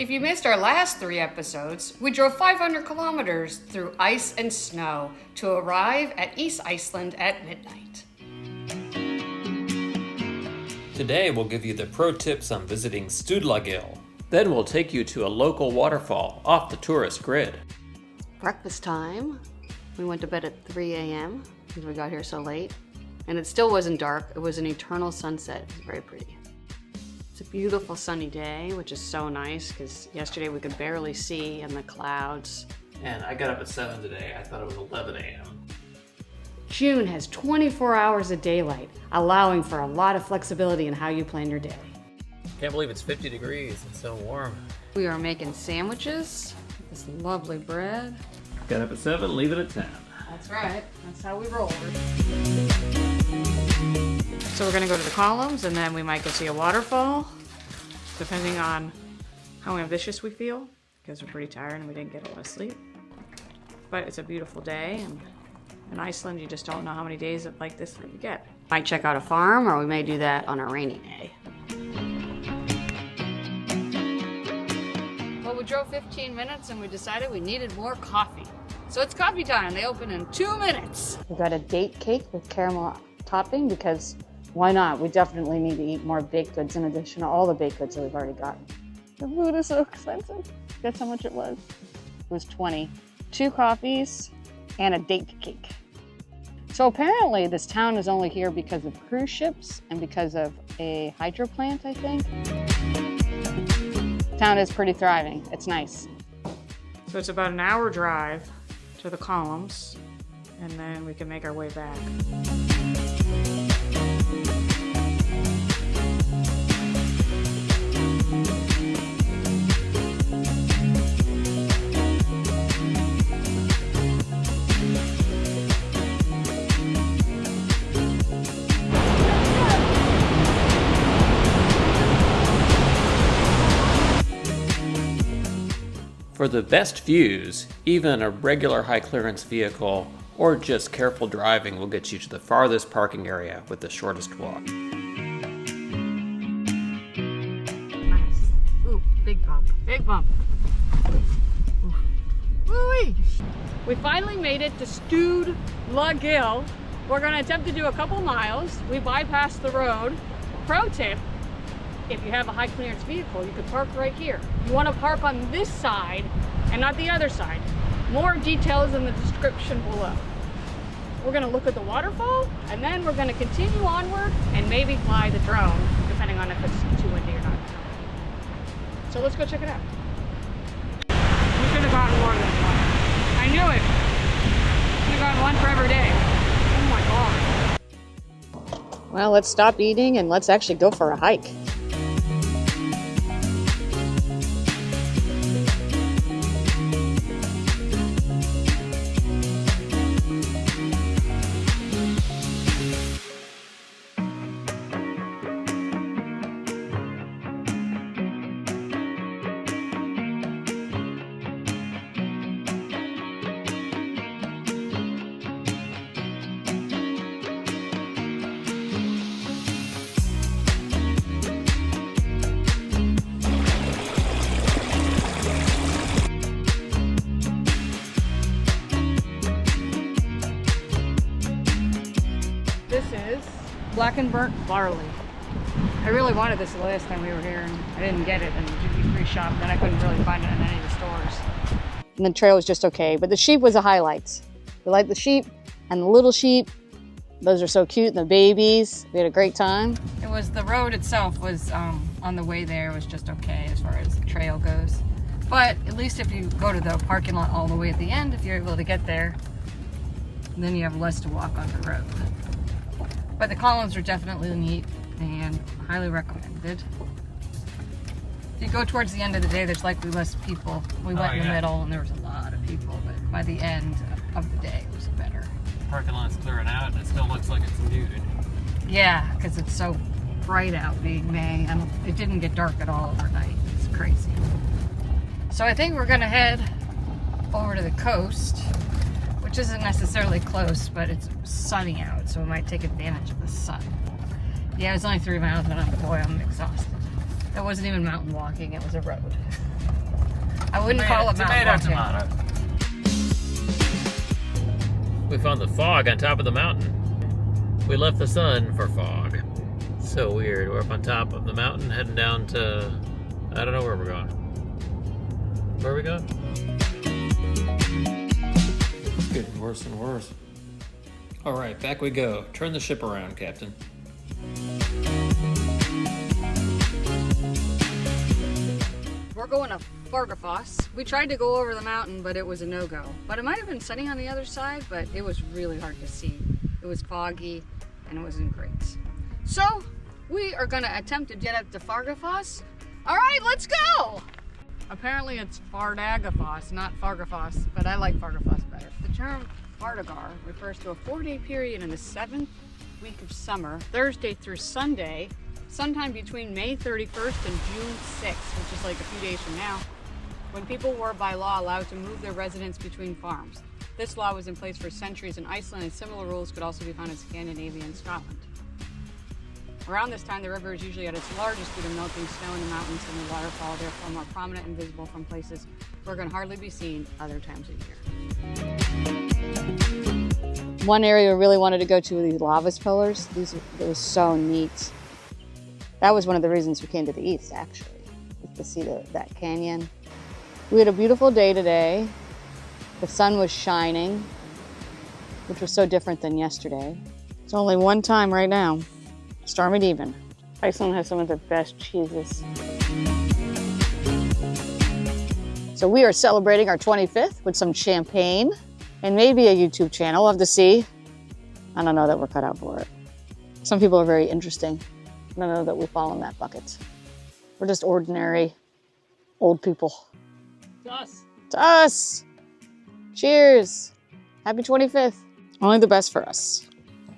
If you missed our last 3 episodes, we drove 500 kilometers through ice and snow to arrive at East Iceland at midnight. Today we'll give you the pro tips on visiting Stuðlagil. Then we'll take you to a local waterfall off the tourist grid. Breakfast time. We went to bed at 3 a.m. because we got here so late. And it still wasn't dark. It was an eternal sunset. It was very pretty. It's a beautiful sunny day, which is so nice because yesterday we could barely see in the clouds. And I got up at 7 today. I thought it was 11 a.m. June has 24 hours of daylight, allowing for a lot of flexibility in how you plan your day. Can't believe it's 50 degrees. It's so warm. We are making sandwiches with this lovely bread. Got up at 7, leave it at 10. That's right. That's how we roll. So we're gonna go to the columns and then we might go see a waterfall, depending on how ambitious we feel, because we're pretty tired and we didn't get a lot of sleep. But it's a beautiful day, and in Iceland you just don't know how many days like this that you get. Might check out a farm, or we may do that on a rainy day. Well, we drove 15 minutes and we decided we needed more coffee. So it's coffee time. They open in 2 minutes. We got a date cake with caramel topping because why not? We definitely need to eat more baked goods in addition to all the baked goods that we've already gotten. The food is so expensive. Guess how much it was? It was 20. 2 coffees and a date cake. So apparently this town is only here because of cruise ships and because of a hydro plant, I think. The town is pretty thriving. It's nice. So it's about an hour drive to the columns, and then we can make our way back. For the best views, even a regular high clearance vehicle or just careful driving will get you to the farthest parking area with the shortest walk. Nice. Ooh, big bump. Big bump. Woo-wee! We finally made it to Stuðlagil. We're going to attempt to do a couple miles. We bypassed the road. Pro tip, if you have a high clearance vehicle, you could park right here. You want to park on this side and not the other side. More details in the description below. We're going to look at the waterfall, and then we're going to continue onward and maybe fly the drone, depending on if it's too windy or not. So let's go check it out. We should have gotten more than one. I knew it. Should have gotten one for every day. Oh my God. Well, let's stop eating and let's actually go for a hike. This is black and burnt barley. I really wanted this the last time we were here, and I didn't get it in the duty-free shop. Then I couldn't really find it in any of the stores. And the trail was just okay, but the sheep was a highlight. We liked the sheep and the little sheep. Those are so cute, and the babies. We had a great time. It was, the road itself was, on the way there was just okay as far as the trail goes. But at least if you go to the parking lot all the way at the end, if you're able to get there, then you have less to walk on the road. But the columns are definitely neat and highly recommended. If you go towards the end of the day, there's likely less people. We went in the middle and there was a lot of people, but by the end of the day, it was better. The parking lot's clearing out and it still looks like it's muted. Yeah, because it's so bright out being May, and it didn't get dark at all overnight. It's crazy. So I think we're gonna head over to the coast, which isn't necessarily close, but it's sunny out, so we might take advantage of the sun. Yeah, it was only 3 miles, but boy, I'm exhausted. That wasn't even mountain walking, it was a road. I wouldn't call it mountain watching. tomato. We found the fog on top of the mountain. We left the sun for fog. So weird. We're up on top of the mountain heading down to... I don't know where we're going. Where are we going? It's getting worse and worse. All right, back we go. Turn the ship around, Captain. We're going to Fardagafoss. We tried to go over the mountain, but it was a no-go. But it might have been sunny on the other side, but it was really hard to see. It was foggy, and it wasn't great. So, we are gonna attempt to get up to Fardagafoss. All right, let's go! Apparently it's Fardagafoss, not Fardagafoss, but I like Fardagafoss better. The term Fardagar refers to a 4-day period in the 7th week of summer, Thursday through Sunday, sometime between May 31st and June 6th, which is like a few days from now, when people were by law allowed to move their residence between farms. This law was in place for centuries in Iceland, and similar rules could also be found in Scandinavia and Scotland. Around this time, the river is usually at its largest due to melting snow in the mountains and the waterfall, therefore more prominent and visible from places where it can hardly be seen other times of year. One area we really wanted to go to were these lava pillars. It was so neat. That was one of the reasons we came to the east, actually, to see that canyon. We had a beautiful day today. The sun was shining, which was so different than yesterday. It's only one time right now. Stormy even. Iceland has some of the best cheeses. So we are celebrating our 25th with some champagne and maybe a YouTube channel. We'll have to see. I don't know that we're cut out for it. Some people are very interesting. I don't know that we fall in that bucket. We're just ordinary old people. To us. To us. Cheers. Happy 25th. Only the best for us.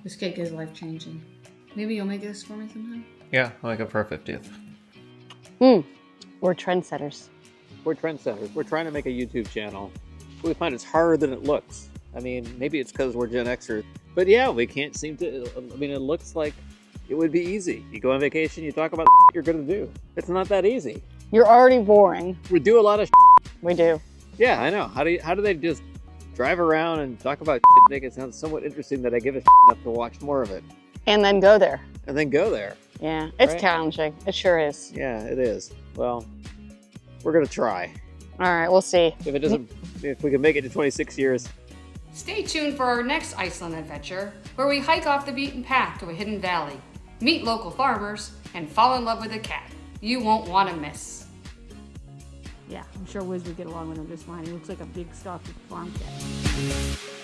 This cake is life-changing. Maybe you'll make this for me sometime? Yeah, I'll make it for our 50th. We're trendsetters. We're trendsetters. We're trying to make a YouTube channel. We find it's harder than it looks. I mean, maybe it's because we're Gen Xers. But yeah, we can't seem to... I mean, it looks like it would be easy. You go on vacation, you talk about you're going to do. It's not that easy. You're already boring. We do a lot of We do. Yeah, I know. How do they just drive around and talk about make it sound somewhat interesting that I give a enough to watch more of it? And then go there. And then go there. Yeah, it's Right? challenging. It sure is. Yeah, it is. Well, we're going to try. All right, we'll see. If we can make it to 26 years. Stay tuned for our next Iceland adventure, where we hike off the beaten path to a hidden valley, meet local farmers, and fall in love with a cat you won't want to miss. Yeah, I'm sure Wiz would get along with him just fine. He looks like a big, stocky farm cat.